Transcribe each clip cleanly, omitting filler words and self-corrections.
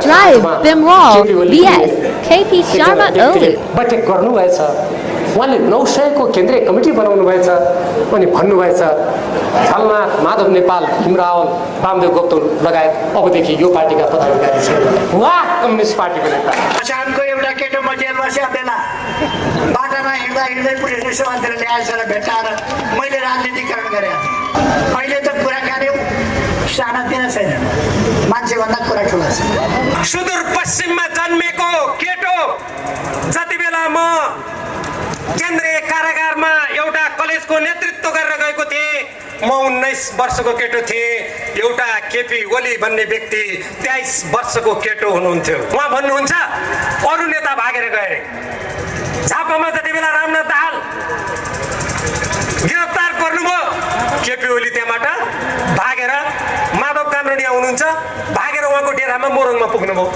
Drive Bimwal VS KP Sharma Oli. बैठक गर्नुभएछ उहाँले 900 को केन्द्रीय कमिटी बनाउनु भएछ अनि भन्नुभएछ झलनाथ माधव नेपाल भीमरावल वामदेव गौतम लगायत अबदेखि यो पार्टीका पदाधिकारी छैन उहाँ कम्युनिस्ट पार्टीको नेता असामको एउटा केटो मजेल बस्या बेला बाटामा हिँड्दा हिँड्दै पुलिसले समातेर ल्याएछ र भेटाएर मैले राजनीतिकरण गरेँ अहिले त कुराकानी सानातिना छैन मान्छेभन्दा कुरा ठुलो छ सुदूरपश्चिममा जन्मेको केटो जति बेला म केन्द्रीय कारागारमा एउटा कलेजको नेतृत्व गरेर गएको थिएँ म 19 वर्षको केटो थिएँ एउटा केपी ओली भन्ने व्यक्ति 23 वर्षको केटो हुनुहुन्थ्यो उहाँ भन्नुहुन्छ अरू नेता भागेर गए झापामा जति बेला रामनाथ दाहाल गिरफ्तार गर्नुभयो केपी ओली त्यहाँबाट भागेर माधव कामरेडिया हुनुहुन्छ भागेर उहाँको डेरामा मोरङमा पुग्नुभयो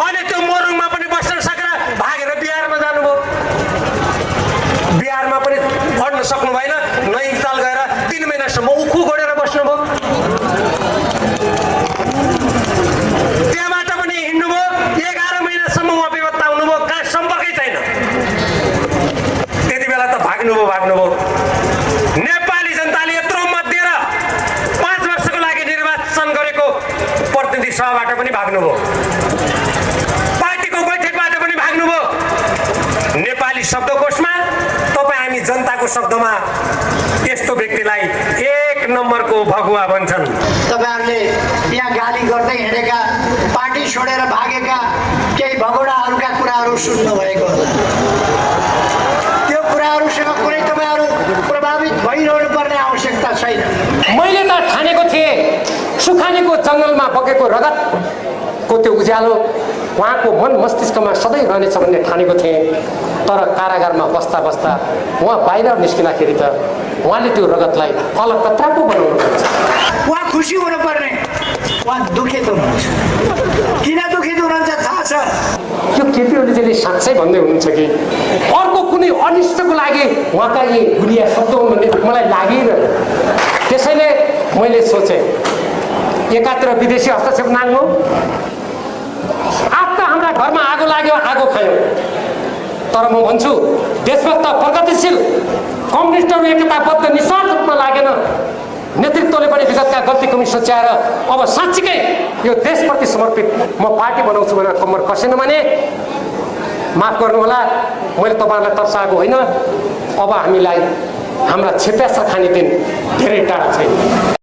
अनि त्यो मोरङमा पनि बस्न सकेर भागेर बिहारमा जानुभयो बिहारमा पनि पढ्न सक्नु भएन नैनीताल गएर 3 महिनासम्म उखु गोडेर बस्नुभयो त्यहाँबाट पनि हिँड्नुभयो 11 महिनासम्म उहाँ बेपत्ता हुनुभयो कहाँ सम्पर्कै छैन त्यति बेला त भाग्नुभयो नेपाली जनताले यत्रो मत दिएर 5 वर्षको लागि निर्वाचन गरेको प्रतिनिधि सभाबाट पनि भाग्नुभयो पार्टीको बैठकबाट पनि भाग्नुभयो नेपाली शब्दकोशमा तपाईँ हामी जनताको शब्दमा यस्तो व्यक्तिलाई 1 नम्बरको भगुवा भन्छन् तपाईहरुले यहाँ गाली गर्दै हिँडेका पार्टी छोडेर भागेका केही भगोडाहरूका कुराहरू सुन्नु भएको होला त्यो कुराहरूसँग कुनै तपाईहरु प्रभावित भइरहनु पर्ने आवश्यकता छैन मैले त ठानेको थिएँ सुखानीको जंगलमा बगेको रगतको त्यो उज्यालो उहाँको मन मस्तिष्कमा सधैँ रहनेछ भन्ने ठानेको थिएँ तर कारागारमा बस्दा बस्दा उहाँ बाहिर निस्किँदाखेरि त उहाँले त्यो रगतलाई अलकत्रा पो बनाउनु पर्छ उहाँ खुसी हुनुपर्ने उहाँ दुखित हुनुहुन्छ किन दुखित हुनुहुन्छ थाहा छ यो केपी ओलीले साँच्चै भन्दै हुनुहुन्छ कि अर्को कुनै अनिष्टको लागि उहाँका यी गुलिया शब्द हुन् भन्ने मलाई लागिरह्यो त्यसैले मैले सोचेँ एकातिर विदेशी हस्तक्षेप नाग्नु आज त हाम्रा घरमा आगो लाग्यो आगो खायौँ तर म भन्छु देशमा त प्रगतिशील कम्युनिस्टहरू एकताबद्ध निस्वार्थ रूपमा लागेन नेतृत्वले पनि विगतका गल्ती कमी सोच्याएर अब साँच्चीकै यो देशप्रति समर्पित म पार्टी बनाउँछु भनेर कम्मर कसेन भने माफ गर्नुहोला मैले तपाईँहरूलाई तर्साएको होइन अब हामीलाई हाम्रा क्षेत्र खाने दिन धेरै टाढा छैन